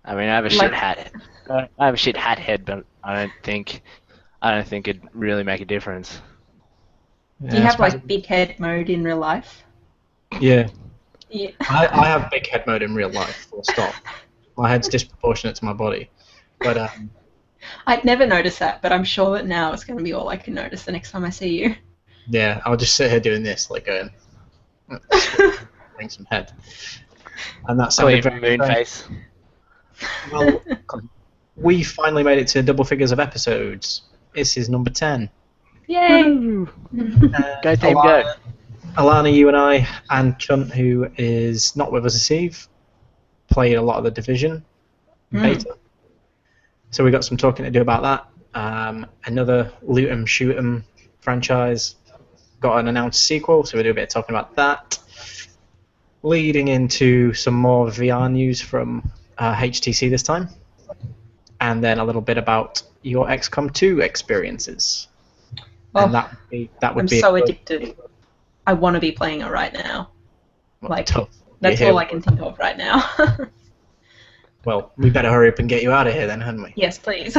I mean, I have a shit Like, hat. I have a shit hat head, but I don't think it'd really make a difference. do you Yeah, I have suppose. like big head mode in real life? Yeah, Yeah. I have big head mode in real life. Full stop. My head's disproportionate to my body, but I'd never noticed that, but I'm sure that now it's going to be all I can notice the next time I see you. yeah, I'll just sit here doing this, like going, bring some head, and that Call sounded you very moon strange. face. Well, we finally made it to double figures of episodes. This is number 10. Yay! Woo! And Go team, go! Alana, you and I, and Chunt, who is not with us this eve, played a lot of the Division Mm. beta. So we got some talking to do about that. Another loot 'em, shoot 'em franchise got an announced sequel, so we'll do a bit of talking about that. Leading into some more VR news from HTC this time, and then a little bit about your XCOM2 experiences. And Oh, that I'm would be a so good, addicted. I want to be playing it right now. well, Like, tough. You're that's here. all I can think of right now. Well, we better hurry up and get you out of here then, hadn't we? Yes, please.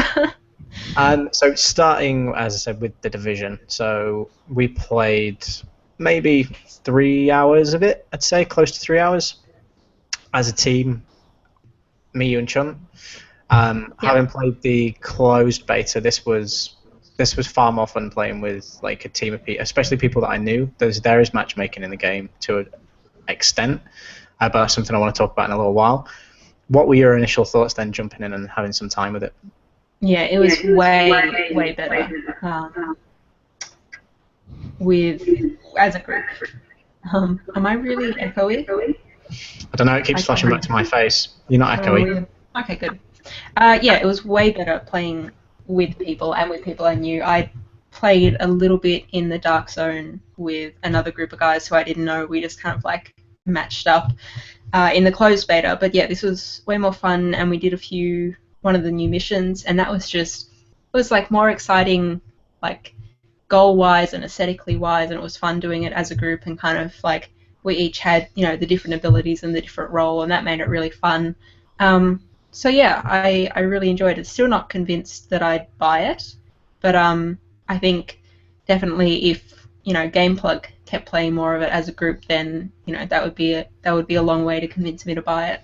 So starting, as I said, with the Division. So we played maybe 3 hours of it, I'd say, close to 3 hours as a team, me, you, and Chun. Having Yep. played the closed beta, this was far more fun playing with like a team of people, especially people that I knew. There is matchmaking in the game to an extent, but that's something I want to talk about in a little while. What were your initial thoughts then, jumping in and having some time with it? Yeah, it was way, way better with as a group. Am I really echoey? I don't know. It keeps I flashing back can. to my face. You're not Oh, echoey. weird. Okay, good. Yeah, it was way better playing with people and with people I knew. I played a little bit in the Dark Zone with another group of guys who I didn't know. We just kind of like matched up in the closed beta. But yeah, this was way more fun, and we did one of the new missions, and that was just it was like more exciting, like goal wise and aesthetically wise, and it was fun doing it as a group and kind of like we each had the different abilities and the different role, and that made it really fun. So yeah, I really enjoyed it. Still not convinced that I'd buy it, but I think definitely if Gameplug kept playing more of it as a group, then that would be a long way to convince me to buy it.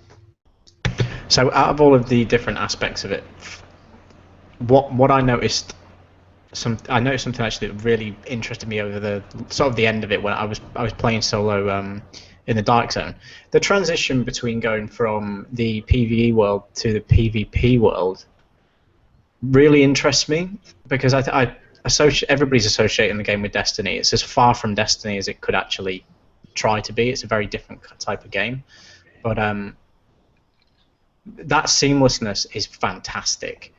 So, out of all of the different aspects of it, what I noticed something actually that really interested me over the sort of the end of it when I was playing solo in the Dark Zone. The transition between going from the PvE world to the PvP world really interests me because everybody's associating the game with Destiny. It's as far from Destiny as it could actually try to be. It's a very different type of game, but that seamlessness is fantastic.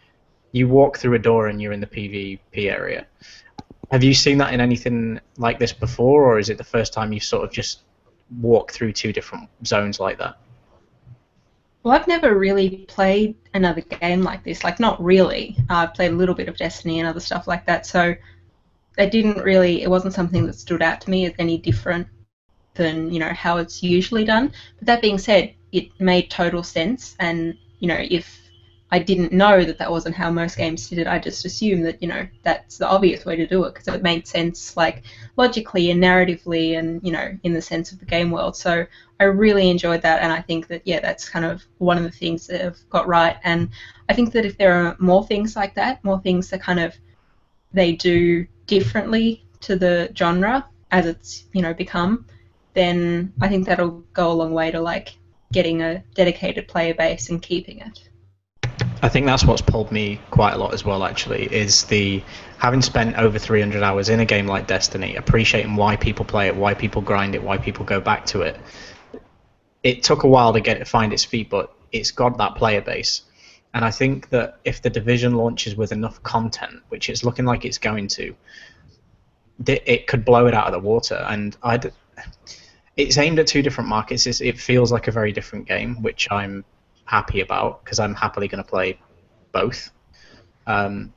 You walk through a door and you're in the PvP area. Have you seen that in anything like this before, or is it the first time you sort of just walk through two different zones like that? Well, I've never really played another game like this. Like, not really. I've played a little bit of Destiny and other stuff like that, so it wasn't something that stood out to me as any different than how it's usually done. But that being said, it made total sense, and if I didn't know that that wasn't how most games did it, I just assumed that that's the obvious way to do it because it made sense, like logically and narratively, and in the sense of the game world. So I really enjoyed that, and I think that yeah, that's kind of one of the things that have got right. And I think that if there are more things like that, more things that kind of they do differently to the genre as it's become, then I think that'll go a long way to like getting a dedicated player base and keeping it. I think that's what's pulled me quite a lot as well. Actually, is the having spent over 300 hours in a game like Destiny, appreciating why people play it, why people grind it, why people go back to it. It took a while to get it find its feet, but it's got that player base. And I think that if the Division launches with enough content, which it's looking like it's going to, it could blow it out of the water. And it's aimed at two different markets. It feels like a very different game, which I'm happy about because I'm happily going to play both. Um,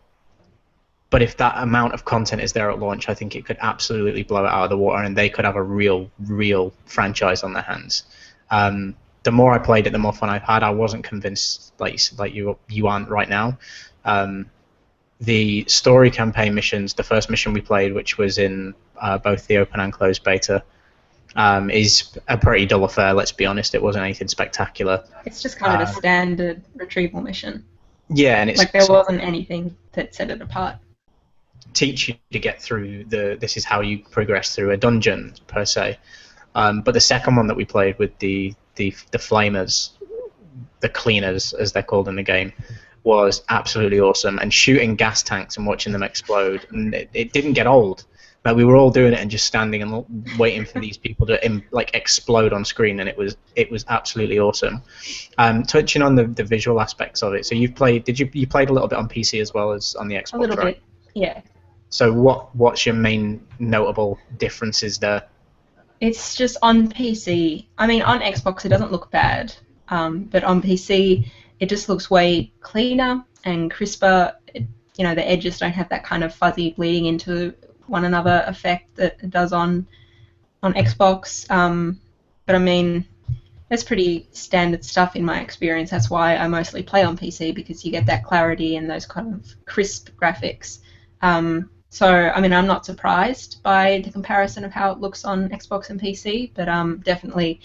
but if that amount of content is there at launch, I think it could absolutely blow it out of the water, and they could have a real franchise on their hands. the more I played it, the more fun I've had. I wasn't convinced like you aren't right now. The story campaign missions, the first mission we played, which was in both the open and closed beta, is a pretty dull affair. Let's be honest, it wasn't anything spectacular. It's just kind of a standard retrieval mission. Yeah, and it's like there wasn't anything that set it apart. Teach you to get through this is how you progress through a dungeon per se. But the second one that we played with the flamers, the cleaners as they're called in the game, was absolutely awesome. And shooting gas tanks and watching them explode, and it didn't get old. Like we were all doing it and just standing and waiting for these people to like explode on screen, and it was absolutely awesome. Touching on the visual aspects of it, so you played a little bit on PC as well as on the Xbox, a little right? bit, yeah. So what's your main notable differences there? It's just on PC. I mean, on Xbox it doesn't look bad, but on PC it just looks way cleaner and crisper. The edges don't have that kind of fuzzy bleeding into one another effect that it does on Xbox. But I mean, that's pretty standard stuff in my experience. That's why I mostly play on PC, because you get that clarity and those kind of crisp graphics. So, I mean, I'm not surprised by the comparison of how it looks on Xbox and PC, but definitely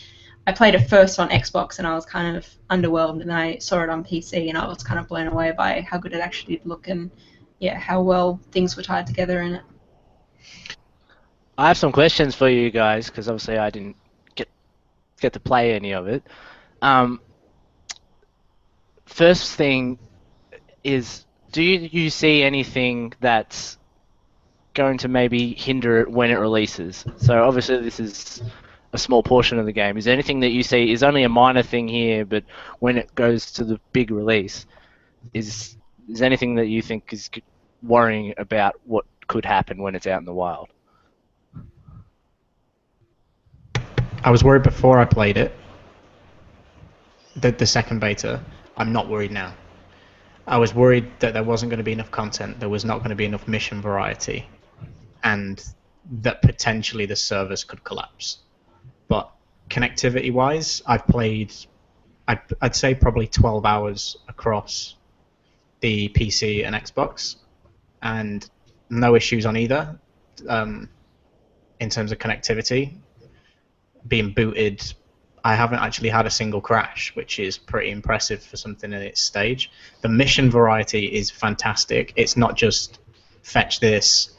I played it first on Xbox and I was kind of underwhelmed, and then I saw it on PC and I was kind of blown away by how good it actually did look and, yeah, how well things were tied together in it. I have some questions for you guys, because obviously I didn't get to play any of it. First thing is, do you see anything that's going to maybe hinder it when it releases? So obviously this is a small portion of the game. Is there anything that you see is only a minor thing here, but when it goes to the big release, is anything that you think is worrying about what could happen when it's out in the wild? I was worried before I played it, the second beta. I'm not worried now. I was worried that there wasn't going to be enough content, there was not going to be enough mission variety, and that potentially the servers could collapse. But connectivity-wise, I've played, I'd say probably 12 hours across the PC and Xbox, and no issues on either in terms of connectivity. Being booted, I haven't actually had a single crash, which is pretty impressive for something in its stage. The mission variety is fantastic. It's not just fetch this,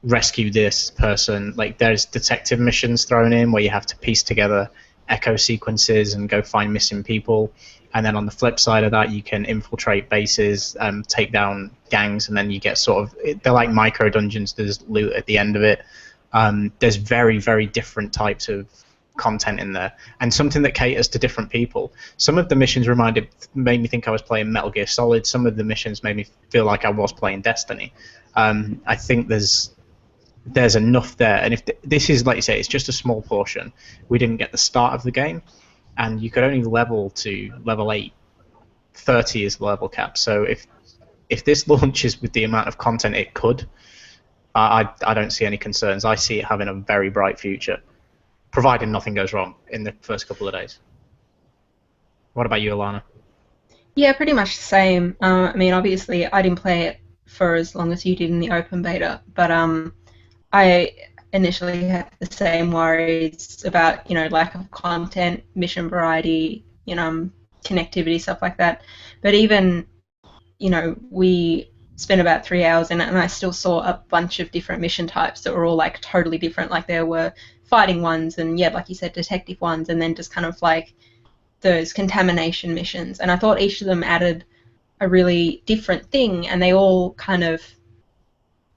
rescue this person. Like, there's detective missions thrown in where you have to piece together echo sequences and go find missing people. And then on the flip side of that, you can infiltrate bases, take down gangs, and then you get sort of, they're like micro dungeons. There's loot at the end of it. There's very, very different types of content in there, and something that caters to different people. Some of the missions made me think I was playing Metal Gear Solid. Some of the missions made me feel like I was playing Destiny. I think there's enough there, and if this is, like you say, it's just a small portion. We didn't get the start of the game, and you could only level to level 8. 30 is the level cap. So if this launches with the amount of content it could, I don't see any concerns. I see it having a very bright future, provided nothing goes wrong in the first couple of days. What about you, Alana? Yeah, pretty much the same. I mean, obviously, I didn't play it for as long as you did in the open beta, but I initially had the same worries about, lack of content, mission variety, connectivity, stuff like that. But even, we spent about 3 hours in it, and I still saw a bunch of different mission types that were all like totally different. Like there were fighting ones, and yeah, like you said, detective ones, and then just kind of like those contamination missions. And I thought each of them added a really different thing, and they all kind of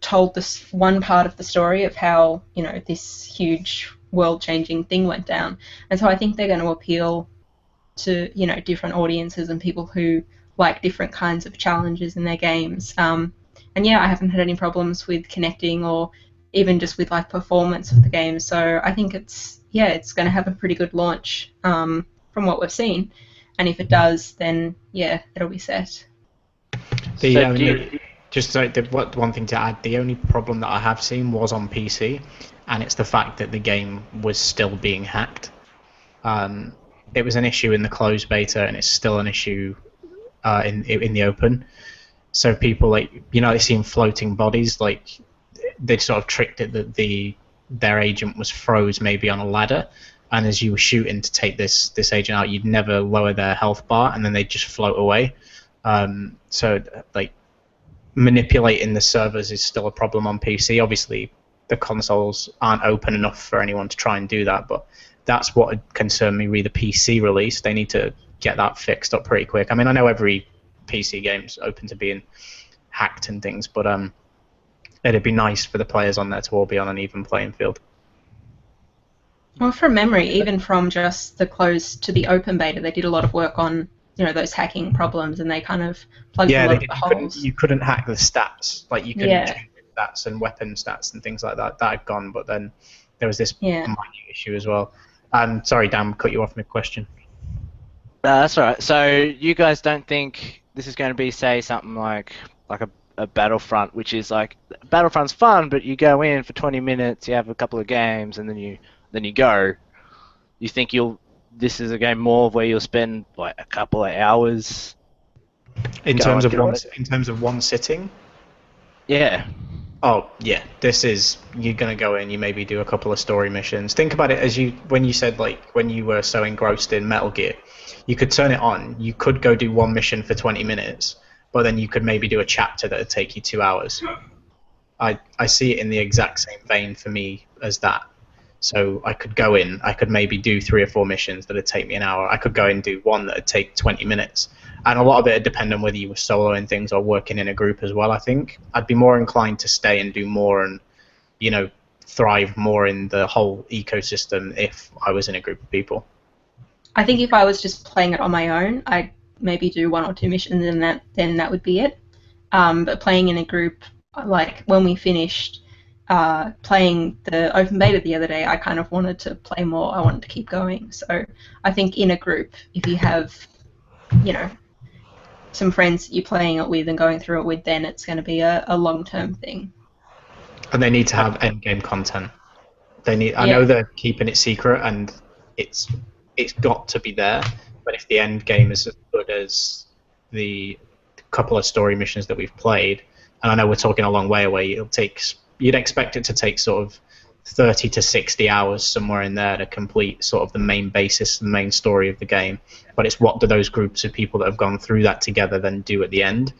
told this one part of the story of how, this huge world-changing thing went down. And so I think they're going to appeal to, different audiences and people who like different kinds of challenges in their games. And yeah, I haven't had any problems with connecting or even just with like performance of the game. So I think it's going to have a pretty good launch from what we've seen. And if it does, then yeah, it'll be set. Just one thing to add, the only problem that I have seen was on PC, and it's the fact that the game was still being hacked. it was an issue in the closed beta, and it's still an issue in the open. So people, like, you know, they see floating bodies, like they sort of tricked it that their agent was froze maybe on a ladder, and as you were shooting to take this agent out, you'd never lower their health bar, and then they'd just float away. So like manipulating the servers is still a problem on PC. Obviously, the consoles aren't open enough for anyone to try and do that, but that's what would concern me with the PC release. They need to get that fixed up pretty quick. I mean, I know every PC game's open to being hacked and things, but it'd be nice for the players on there to all be on an even playing field. Well, from memory, even from just the closed to the open beta, they did a lot of work on, you know, those hacking problems, and they kind of plugged a lot of the holes. You couldn't hack the stats. Like, you couldn't change the stats and weapon stats and things like that. That had gone, but then there was this minor issue as well. Sorry, Dan, cut you off mid-question. That's all right. So you guys don't think this is going to be, say, something like a Battlefront, which is like, Battlefront's fun, but you go in for 20 minutes, you have a couple of games, and then you go. You think this is a game more of where you'll spend like a couple of hours in terms of one sitting? Yeah. Oh yeah, you're gonna go in, you maybe do a couple of story missions. Think about it when you said, like, when you were so engrossed in Metal Gear, you could turn it on, you could go do one mission for 20 minutes, but then you could maybe do a chapter that would take you 2 hours. I see it in the exact same vein for me as that. So I could go in, I could maybe do 3 or 4 missions that would take me an hour. I could go and do one that would take 20 minutes. And a lot of it would depend on whether you were soloing things or working in a group as well, I think. I'd be more inclined to stay and do more and, you know, thrive more in the whole ecosystem if I was in a group of people. I think if I was just playing it on my own, I'd maybe do 1 or 2 missions, and then that would be it. But playing in a group, like when we finished playing the open beta the other day, I kind of wanted to play more. I wanted to keep going. So I think in a group, if you have, you know, some friends you're playing it with and going through it with, then it's going to be a long-term thing. And they need to have end-game content. I know they're keeping it secret, and it's got to be there. But if the end game is as good as the couple of story missions that we've played, and I know we're talking a long way away, you'd expect it to take sort of 30 to 60 hours somewhere in there to complete sort of the main basis, the main story of the game. But it's what do those groups of people that have gone through that together then do at the end.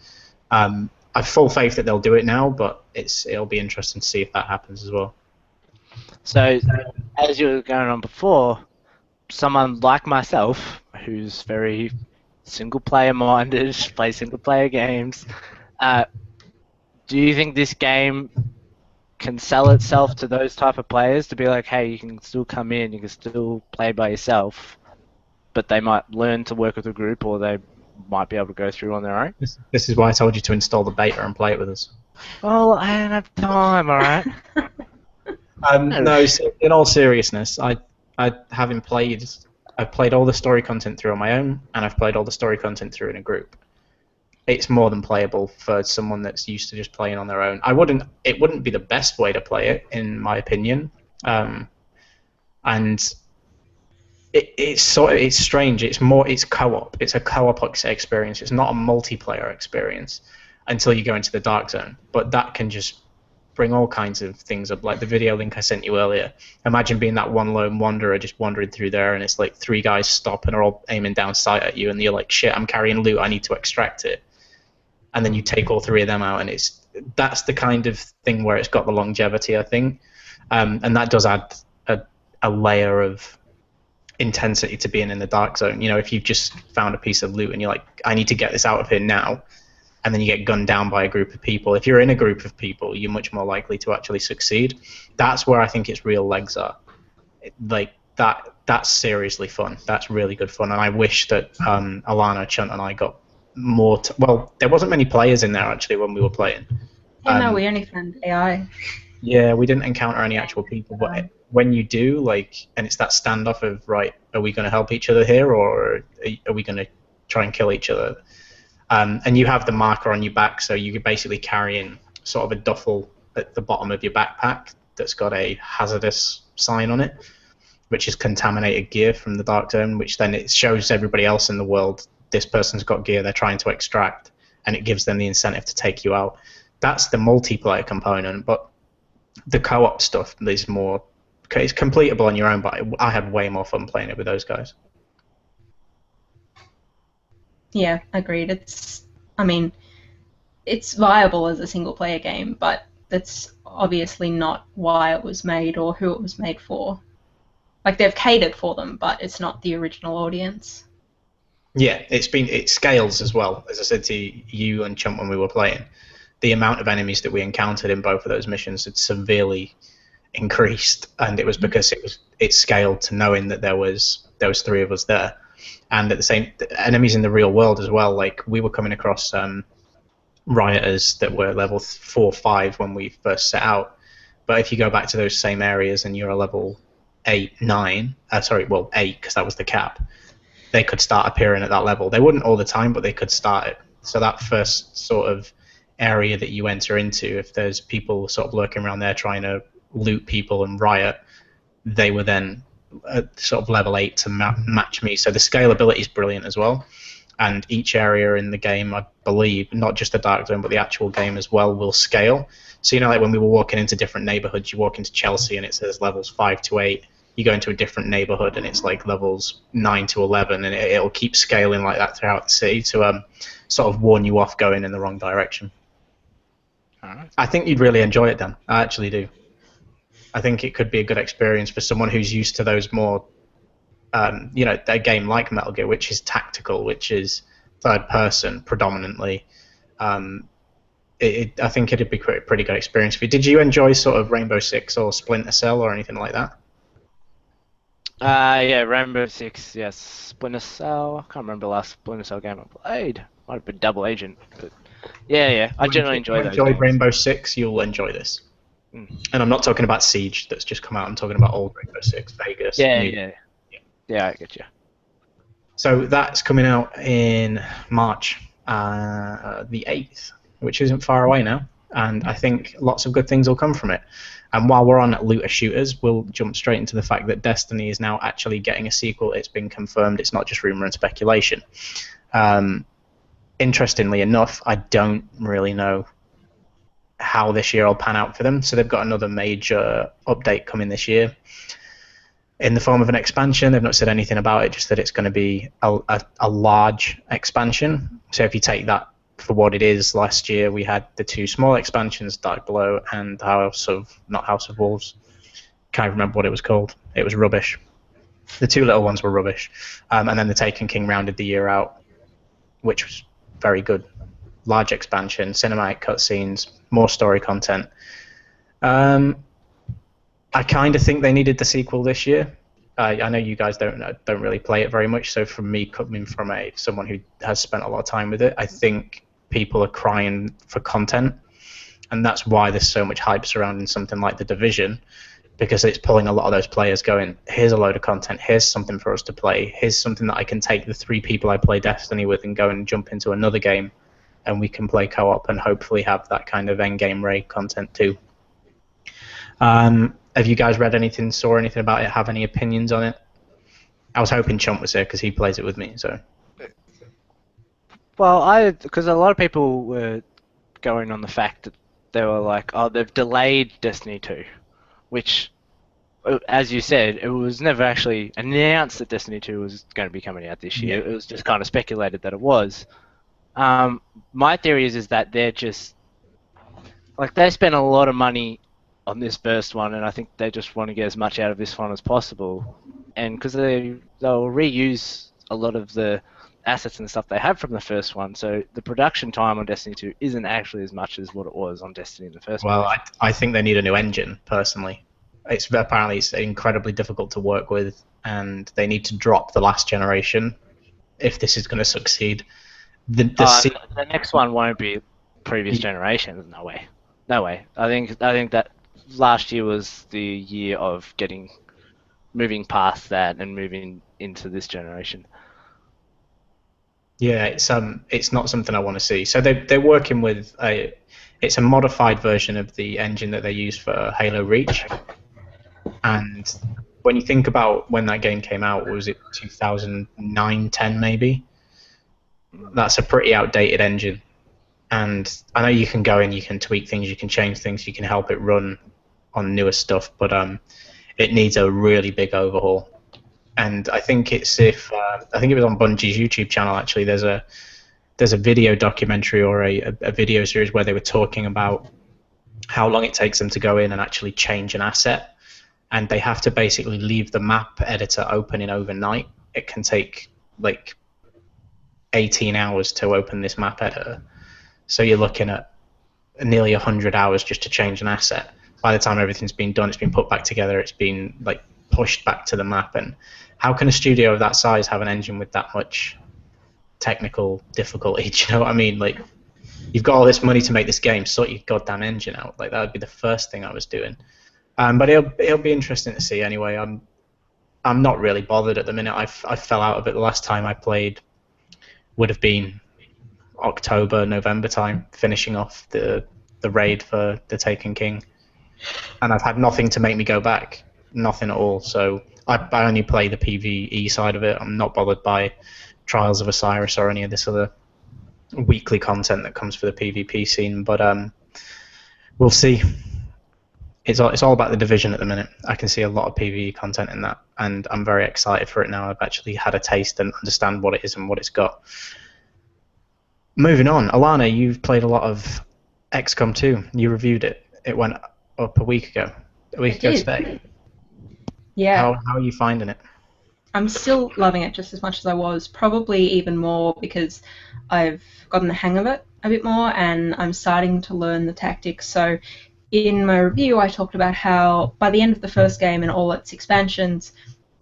I've full faith that they'll do it now, but it'll be interesting to see if that happens as well. So, as you were going on before, someone like myself, who's very single-player minded, plays single-player games, do you think this game can sell itself to those type of players to be like, hey, you can still come in, you can still play by yourself, but they might learn to work with a group, or they might be able to go through on their own? This is why I told you to install the beta and play it with us. Well, I don't have time, alright? No, in all seriousness, I've played all the story content through on my own, and I've played all the story content through in a group. It's more than playable for someone that's used to just playing on their own. It wouldn't be the best way to play it, in my opinion. And it's strange. It's co-op. It's a co-op experience. It's not a multiplayer experience until you go into the dark zone. But that can just bring all kinds of things up, like the video link I sent you earlier. Imagine being that one lone wanderer just wandering through there, and it's like 3 guys stop and are all aiming down sight at you, and you're like, shit, I'm carrying loot, I need to extract it. And then you take all 3 of them out, and that's the kind of thing where it's got the longevity, I think. And that does add a layer of intensity to being in the dark zone. You know, if you've just found a piece of loot and you're like, I need to get this out of here now, and then you get gunned down by a group of people. If you're in a group of people, you're much more likely to actually succeed. That's where I think its real legs are. That's seriously fun. That's really good fun. And I wish that Alana, Chunt, and I got more. Well, there wasn't many players in there actually when we were playing. No, we only found AI. Yeah, we didn't encounter any actual people. But when you do, and it's that standoff of, right, are we going to help each other here, or are we going to try and kill each other? And you have the marker on your back, so you're basically carrying sort of a duffel at the bottom of your backpack that's got a hazardous sign on it. which is contaminated gear from the Dark Zone, which then it shows everybody else in the world this person's got gear they're trying to extract, and it gives them the incentive to take you out. That's the multiplayer component, but the co-op stuff is more, it's completable on your own, but I had way more fun playing it with those guys. Yeah, agreed. I mean, it's viable as a single-player game, but that's obviously not why it was made or who it was made for. Like, they've catered for them, but it's not the original audience. Yeah, it scales as well. As I said to you and Chump when we were playing, the amount of enemies that we encountered in both of those missions had severely increased, and it was because it scaled to knowing that there was 3 of us there, and at the same enemies in the real world as well. Like, we were coming across rioters that were level 4, 5 when we first set out, but if you go back to those same areas and you're a level 8, 9, 8, because that was the cap, they could start appearing at that level. They wouldn't all the time, but they could start it. So that first sort of area that you enter into, if there's people sort of lurking around there trying to loot people and riot, they were then at sort of level 8 to match me. So the scalability is brilliant as well. And each area in the game, I believe, not just the Dark Zone, but the actual game as well, will scale. So, you know, like when we were walking into different neighborhoods, you walk into Chelsea and it says levels 5 to 8. You go into a different neighborhood and it's like levels 9 to 11, and it'll keep scaling like that throughout the city to sort of warn you off going in the wrong direction. Alright. I think you'd really enjoy it, Dan. I actually do. I think it could be a good experience for someone who's used to those more, a game like Metal Gear, which is tactical, which is third person predominantly. I think it'd be a pretty good experience for you. Did you enjoy sort of Rainbow Six or Splinter Cell or anything like that? Yeah, Rainbow Six, yes. Splinter Cell. I can't remember the last Splinter Cell game I played. Might have been Double Agent, but yeah. I generally enjoy those. Enjoyed Rainbow Six, you'll enjoy this. And I'm not talking about Siege that's just come out. I'm talking about old Rainbow Six, Vegas. Yeah, I get you. So that's coming out in March the 8th, which isn't far away now, and I think lots of good things will come from it. And while we're on looter shooters, we'll jump straight into the fact that Destiny is now actually getting a sequel. It's been confirmed. It's not just rumor and speculation. Interestingly enough, I don't really know how this year will pan out for them. So they've got another major update coming this year in the form of an expansion. They've not said anything about it, just that it's going to be a large expansion. So if you take that for what it is, last year we had the 2 small expansions, Dark Below and House of Wolves. Can't remember what it was called. It was rubbish. The 2 little ones were rubbish. And then the Taken King rounded the year out, which was very good. Large expansion, cinematic cutscenes, more story content. I kind of think they needed the sequel this year. I know you guys don't really play it very much, so from me, coming from someone who has spent a lot of time with it, I think people are crying for content, and that's why there's so much hype surrounding something like The Division, because it's pulling a lot of those players going, here's a load of content, here's something for us to play, here's something that I can take the 3 people I play Destiny with and go and jump into another game, and we can play co-op and hopefully have that kind of end-game raid content too. Have you guys read anything, saw anything about it, have any opinions on it? I was hoping Chump was here because he plays it with me. So. Well, because a lot of people were going on the fact that they were like, oh, they've delayed Destiny 2, which, as you said, it was never actually announced that Destiny 2 was going to be coming out this year. Yeah. It was just kind of speculated that it was. My theory is that they're just, like, they spent a lot of money on this first one, and I think they just want to get as much out of this one as possible. And because they'll reuse a lot of the assets and stuff they have from the first one, so the production time on Destiny 2 isn't actually as much as what it was on Destiny in the first one. Well, I think they need a new engine, personally. Apparently it's incredibly difficult to work with, and they need to drop the last generation if this is going to succeed. The next one won't be previous generation. No way. I think that last year was the year of moving past that and moving into this generation. Yeah, it's not something I want to see. So they're working with it's a modified version of the engine that they use for Halo Reach, and when you think about when that game came out, was it 2009, 10 maybe? That's a pretty outdated engine. And I know you can go in, you can tweak things, you can change things, you can help it run on newer stuff, but it needs a really big overhaul. And I think it's I think it was on Bungie's YouTube channel actually. There's a video documentary or a video series where they were talking about how long it takes them to go in and actually change an asset, and they have to basically leave the map editor open in overnight. It can take like 18 hours to open this map editor. So you're looking at nearly 100 hours just to change an asset. By the time everything's been done, it's been put back together, it's been like pushed back to the map. And how can a studio of that size have an engine with that much technical difficulty? Do you know what I mean? Like, you've got all this money to make this game, sort your goddamn engine out. Like, that would be the first thing I was doing. But it'll be interesting to see anyway. I'm not really bothered at the minute. I fell out of it the last time I played. Would have been October, November time, finishing off the raid for the Taken King, and I've had nothing to make me go back, nothing at all. So I only play the PvE side of it. I'm not bothered by Trials of Osiris or any of this other weekly content that comes for the PvP scene. But we'll see. It's all about the Division at the minute. I can see a lot of PvE content in that, and I'm very excited for it now. I've actually had a taste and understand what it is and what it's got. Moving on, Alana, you've played a lot of XCOM2. You reviewed it. It went up a week ago. A week ago today. Yeah. How are you finding it? I'm still loving it just as much as I was, probably even more because I've gotten the hang of it a bit more and I'm starting to learn the tactics. So in my review, I talked about how by the end of the first game and all its expansions,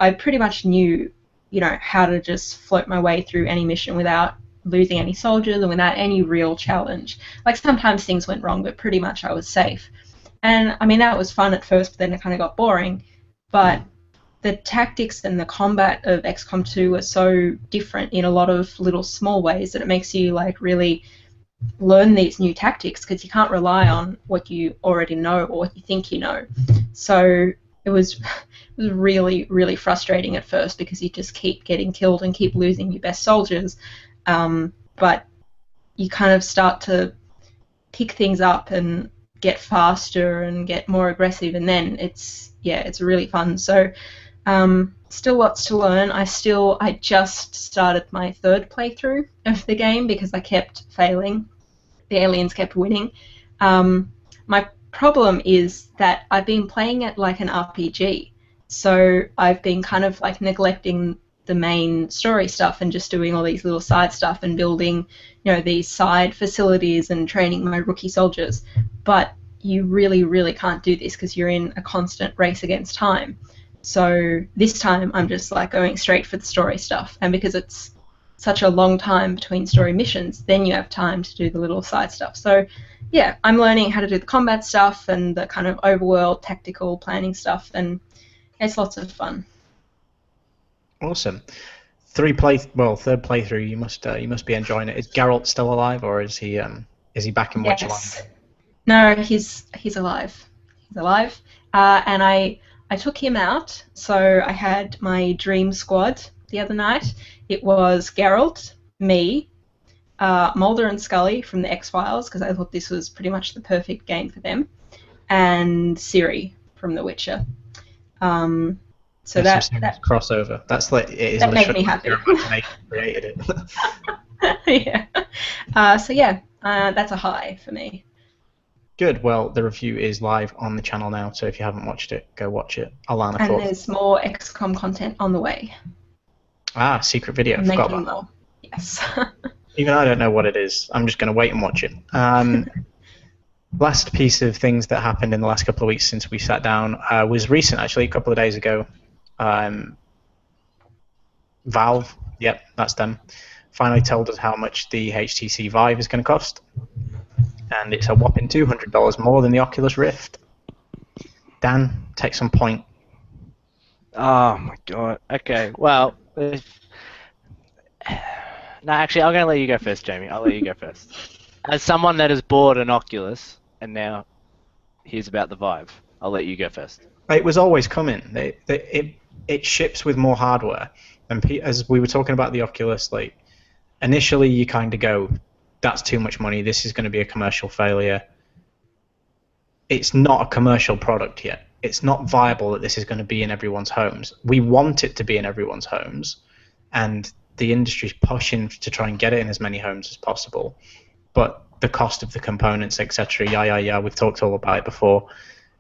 I pretty much knew, how to just float my way through any mission without losing any soldiers and without any real challenge. Like, sometimes things went wrong, but pretty much I was safe. And, I mean, that was fun at first, but then it kind of got boring. But the tactics and the combat of XCOM 2 are so different in a lot of little small ways that it makes you, like, really learn these new tactics because you can't rely on what you already know or what you think you know. So it was really, really frustrating at first because you just keep getting killed and keep losing your best soldiers. But you kind of start to pick things up and get faster and get more aggressive, and then it's really fun. So still lots to learn. I just started my third playthrough of the game because I kept failing. The aliens kept winning. My problem is that I've been playing it like an RPG, so I've been kind of like neglecting the main story stuff and just doing all these little side stuff and building, these side facilities and training my rookie soldiers. But you really, really can't do this because you're in a constant race against time. So this time I'm just like going straight for the story stuff, and because it's such a long time between story missions, then you have time to do the little side stuff. So yeah, I'm learning how to do the combat stuff and the kind of overworld tactical planning stuff, and it's lots of fun. Awesome. Third playthrough. You must be enjoying it. Is Geralt still alive, or is he back in Watch Alive? No, he's alive. He's alive. And I took him out. So I had my dream squad the other night. It was Geralt, me, Mulder and Scully from the X-Files, because I thought this was pretty much the perfect game for them, and Ciri from The Witcher. So that crossover. That's like it is. That made me happy. Created it. Yeah. So yeah, that's a high for me. Good. Well, the review is live on the channel now, so if you haven't watched it, go watch it. Alana, and there's more XCOM content on the way. Ah, secret video. Forgot about more. Yes. Even I don't know what it is. I'm just going to wait and watch it. Last piece of things that happened in the last couple of weeks since we sat down was recent, actually, a couple of days ago. Valve, yep, that's them, finally told us how much the HTC Vive is going to cost. And it's a whopping $200 more than the Oculus Rift. Dan, take some point. Oh my god. Okay, well... No, actually, I'm going to let you go first, Jamie. I'll let you go first. As someone that has bought an Oculus, and now here's about the Vive, I'll let you go first. It was always coming. It ships with more hardware, and as we were talking about the Oculus, like initially you kind of go, "That's too much money. This is going to be a commercial failure." It's not a commercial product yet. It's not viable that this is going to be in everyone's homes. We want it to be in everyone's homes, and the industry's pushing to try and get it in as many homes as possible. But the cost of the components, etc., yeah, we've talked all about it before.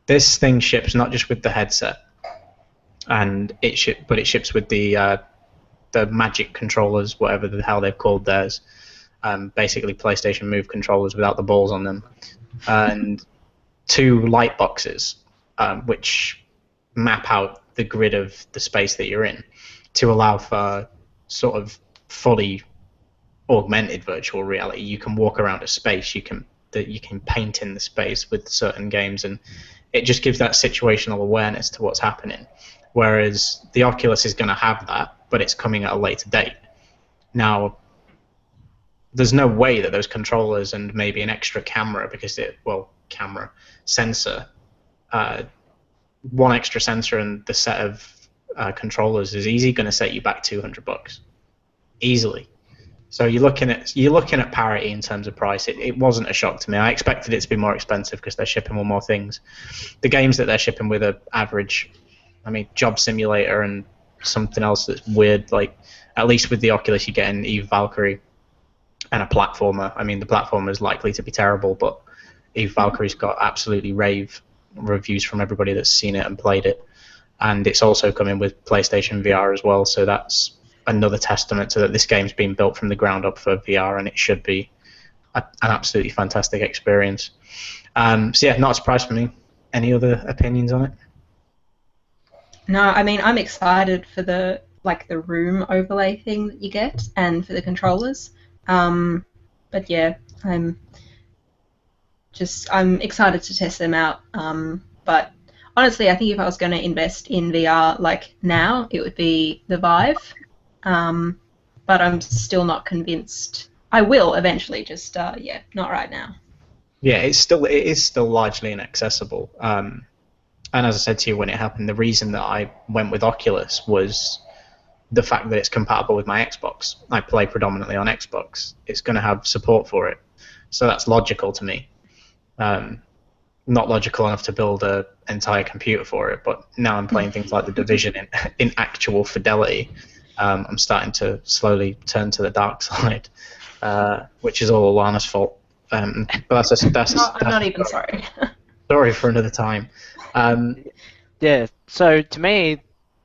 This thing ships not just with the headset, but it ships with the Magic controllers, whatever the hell they've called theirs. Basically, PlayStation Move controllers without the balls on them, and 2 light boxes, which map out the grid of the space that you're in, to allow for sort of fully augmented virtual reality. You can walk around a space. You can paint in the space with certain games, and it just gives that situational awareness to what's happening. Whereas the Oculus is going to have that, but it's coming at a later date. Now, there's no way that those controllers and maybe an extra camera, because sensor, one extra sensor and the set of controllers is easy going to set you back $200 easily. So you're looking at parity in terms of price. It wasn't a shock to me. I expected it to be more expensive because they're shipping with more things. The games that they're shipping with are average. I mean, Job Simulator and something else that's weird. Like, at least with the Oculus, you get an Eve Valkyrie and a platformer. I mean, the platformer is likely to be terrible, but Eve Valkyrie's got absolutely rave reviews from everybody that's seen it and played it. And it's also coming with PlayStation VR as well, so that's another testament to that this game's been built from the ground up for VR, and it should be an absolutely fantastic experience. So yeah, not a surprise for me. Any other opinions on it? No, I mean, I'm excited for the room overlay thing that you get, and for the controllers. But yeah, I'm excited to test them out. But honestly, I think if I was going to invest in VR now, it would be the Vive. But I'm still not convinced. I will eventually, just not right now. Yeah, it is still largely inaccessible. And as I said to you when it happened, the reason that I went with Oculus was the fact that it's compatible with my Xbox. I play predominantly on Xbox. It's going to have support for it, so that's logical to me. Not logical enough to build an entire computer for it, but now I'm playing things like The Division in actual fidelity. I'm starting to slowly turn to the dark side, which is all Alana's fault. But I'm not even sorry. Sorry for another time. Yeah, so to me,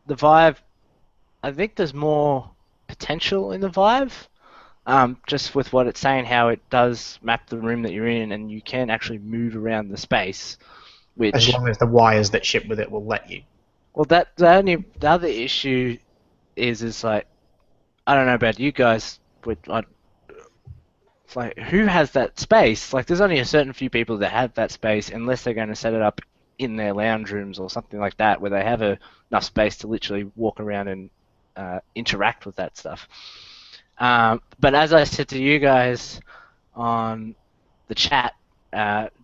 the Vive, I think there's more potential in the Vive, just with what it's saying, how it does map the room that you're in, and you can actually move around the space. Which, as long as the wires that ship with it will let you. Well, the other issue is like, I don't know about you guys, but it's like, who has that space? Like, there's only a certain few people that have that space, unless they're going to set it up in their lounge rooms or something like that, where they have enough space to literally walk around and interact with that stuff. But as I said to you guys on the chat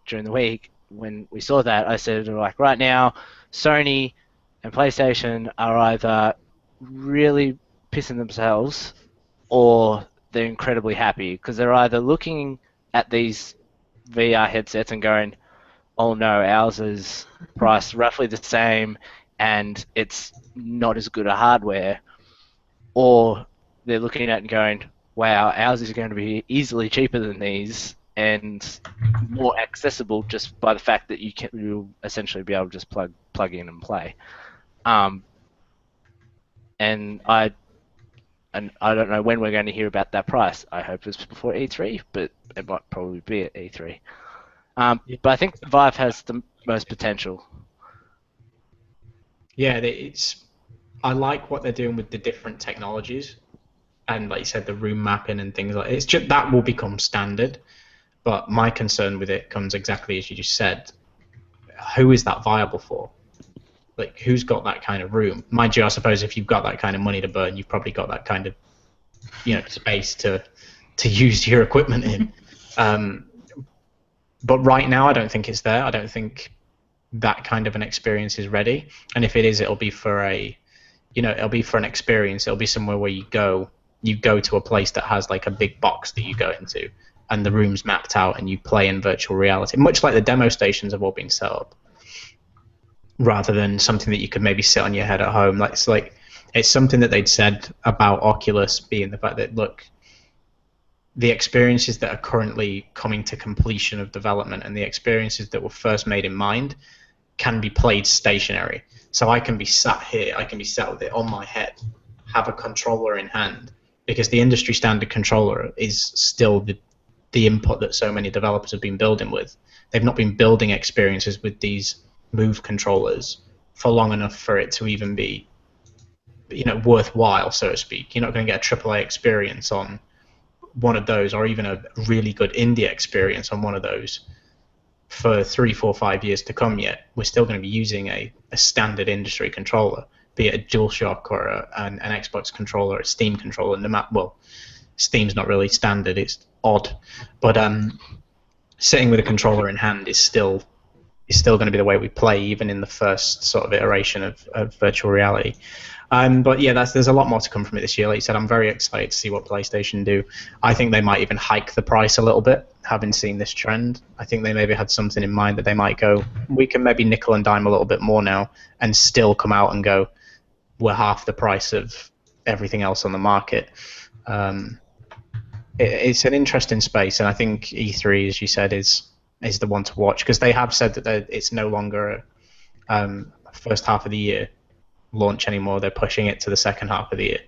during the week, when we saw that, I said, like, right now, Sony and PlayStation are either really pissing themselves or they're incredibly happy, because they're either looking at these VR headsets and going, oh no, ours is priced roughly the same and it's not as good a hardware, or they're looking at it and going, wow, ours is going to be easily cheaper than these and more accessible just by the fact that you'll essentially be able to just plug in and play. And I don't know when we're going to hear about that price. I hope it's before E3, but it might probably be at E3. But I think the Vive has the most potential. Yeah, I like what they're doing with the different technologies, and like you said, the room mapping and things like that. It's just that will become standard. But my concern with it comes exactly as you just said. Who is that viable for? Like, who's got that kind of room? Mind you, I suppose if you've got that kind of money to burn, you've probably got that kind of, space to use your equipment in. But right now, I don't think it's there. I don't think that kind of an experience is ready. And if it is, it'll be for it'll be for an experience. It'll be somewhere where you go to a place that has like a big box that you go into, and the room's mapped out, and you play in virtual reality, much like the demo stations have all been set up, rather than something that you could maybe sit on your head at home. It's something that they'd said about Oculus being the fact that, look, the experiences that are currently coming to completion of development and the experiences that were first made in mind can be played stationary. So I can be sat here, I can be sat with it on my head, have a controller in hand, because the industry standard controller is still the input that so many developers have been building with. They've not been building experiences with these Move controllers for long enough for it to even be, worthwhile, so to speak. You're not going to get a AAA experience on one of those, or even a really good indie experience on one of those for 3, 4, 5 years to come yet. We're still going to be using a standard industry controller, be it a DualShock or an Xbox controller, a Steam controller. Well, Steam's not really standard, it's odd. But sitting with a controller in hand is still going to be the way we play, even in the first sort of iteration of virtual reality. But yeah, there's a lot more to come from it this year. Like you said, I'm very excited to see what PlayStation do. I think they might even hike the price a little bit, having seen this trend. I think they maybe had something in mind that they might go, we can maybe nickel and dime a little bit more now, and still come out and go, we're half the price of everything else on the market. It's an interesting space, and I think E3, as you said, is the one to watch, because they have said that it's no longer a first half of the year launch anymore. They're pushing it to the second half of the year.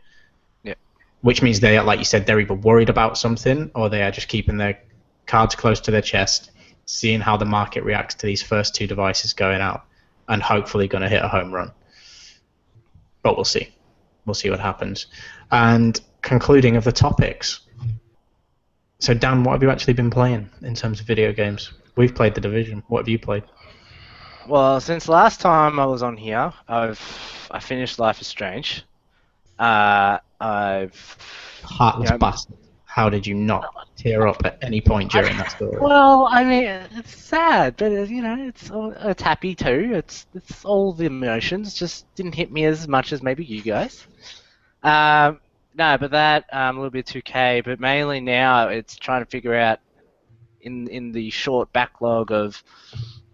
Yeah. Which means they are, like you said, they're either worried about something, or they are just keeping their cards close to their chest, seeing how the market reacts to these first 2 devices going out, and hopefully going to hit a home run. But we'll see. We'll see what happens. And concluding of the topics. So Dan, what have you actually been playing in terms of video games? We've played The Division. What have you played? Well, since last time I was on here, I finished Life is Strange. I've Heartless bastard. How did you not tear up at any point during that story? Well, I mean, it's sad, but it's happy too. It's all the emotions. Just didn't hit me as much as maybe you guys. No, but that a little bit 2K, but mainly now it's trying to figure out in the short backlog of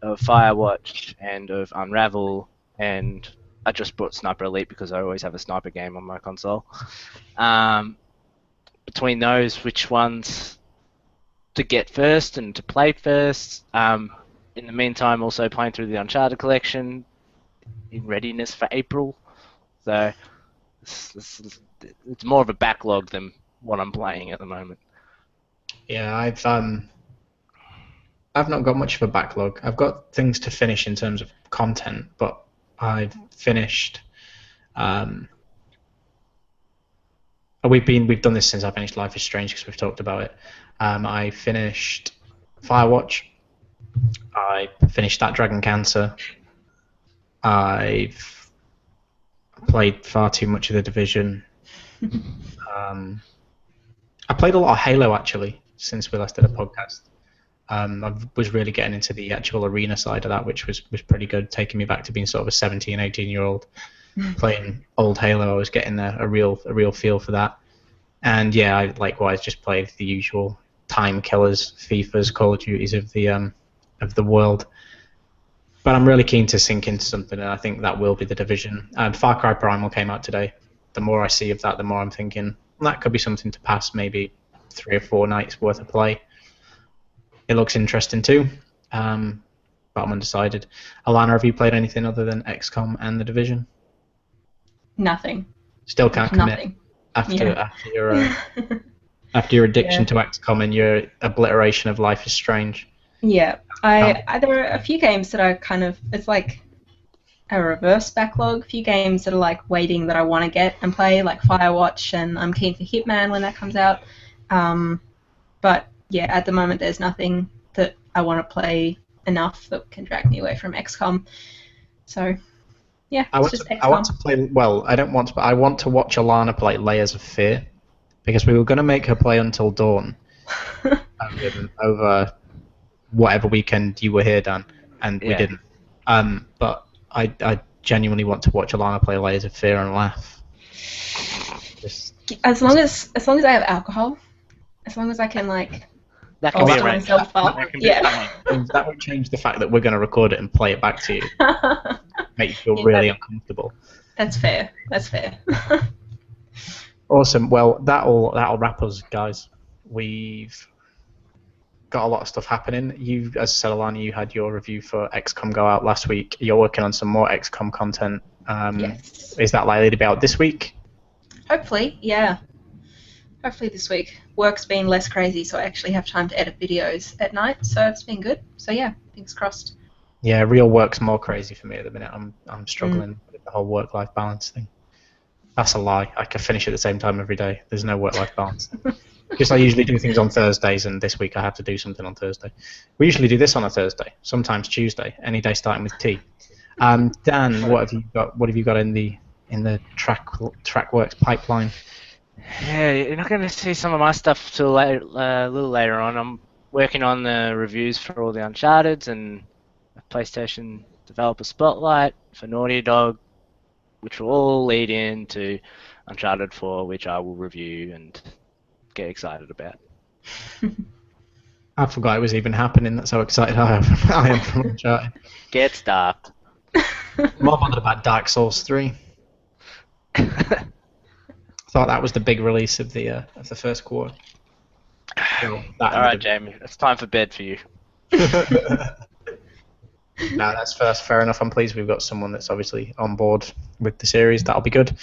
Firewatch and of Unravel, and I just bought Sniper Elite because I always have a sniper game on my console. Between those, which ones to get first and to play first. In the meantime, also playing through the Uncharted collection in readiness for April. So it's more of a backlog than what I'm playing at the moment. Yeah, I've not got much of a backlog. I've got things to finish in terms of content, but I've finished. We've done this since I finished Life is Strange, because we've talked about it. I finished Firewatch. I finished That Dragon Cancer. I've played far too much of The Division. I played a lot of Halo actually since we last did a podcast. I was really getting into the actual arena side of that, which was pretty good, taking me back to being sort of a 17, 18-year-old playing old Halo. I was getting a real feel for that. And yeah, I likewise just played the usual time killers, FIFAs, Call of Duties of the world. But I'm really keen to sink into something, and I think that will be The Division. Far Cry Primal came out today. The more I see of that, the more I'm thinking that could be something to pass maybe 3 or 4 nights worth of play. It looks interesting too, but I'm undecided. Alana, have you played anything other than XCOM and The Division? Nothing. Still can't commit. Nothing. After your addiction to XCOM and your obliteration of Life is Strange. Yeah, there are a few games that are kind of, it's like a reverse backlog. A few games that are like waiting that I want to get and play, like Firewatch, and I'm keen for Hitman when that comes out. But yeah, at the moment there's nothing that I want to play enough that can drag me away from XCOM. So yeah, it's just XCOM. I want to play. Well, I don't want to, but I want to watch Alana play Layers of Fear, because we were going to make her play Until Dawn over whatever weekend you were here, Dan, and we didn't. But I genuinely want to watch Alana play Layers of Fear and laugh. Just, As long as I have alcohol, as long as I can like That can be bolster arranged. myself up. That can be Yeah. that won't change the fact that we're going to record it and play it back to you. Make you feel Yeah, really uncomfortable. That's fair. That's fair. Awesome. Well, that'll wrap us, guys. We've got a lot of stuff happening. You, as I said, Alana, you had your review for XCOM go out last week. You're working on some more XCOM content. Yes. Is that likely to be out this week? Hopefully, yeah. Hopefully this week. Work's been less crazy, so I actually have time to edit videos at night, so it's been good. So yeah, fingers crossed. Yeah, real work's more crazy for me at the minute. I'm struggling with the whole work-life balance thing. That's a lie. I can finish at the same time every day. There's no work-life balance. Just I usually do things on Thursdays, and this week I have to do something on Thursday. We usually do this on a Thursday, sometimes Tuesday, any day starting with T. Dan, what have you got? What have you got in the TrackWorks pipeline? Yeah, you're not going to see some of my stuff till later, a little later on. I'm working on the reviews for all the Uncharted and a PlayStation Developer Spotlight for Naughty Dog, which will all lead into Uncharted 4, which I will review and get excited about. I forgot it was even happening. That's how excited I am from Uncharted. Get starved. I'm more bothered about Dark Souls 3. Thought that was the big release of the first quarter. So All right, Jamie, it's time for bed for you. No, that's fair enough. I'm pleased we've got someone that's obviously on board with the series. That'll be good.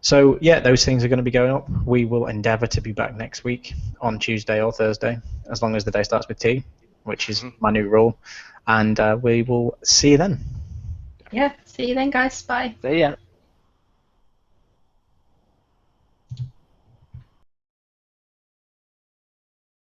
So yeah, those things are going to be going up. We will endeavour to be back next week on Tuesday or Thursday, as long as the day starts with T, which is my new rule. And we will see you then. Yeah, see you then, guys. Bye. See ya.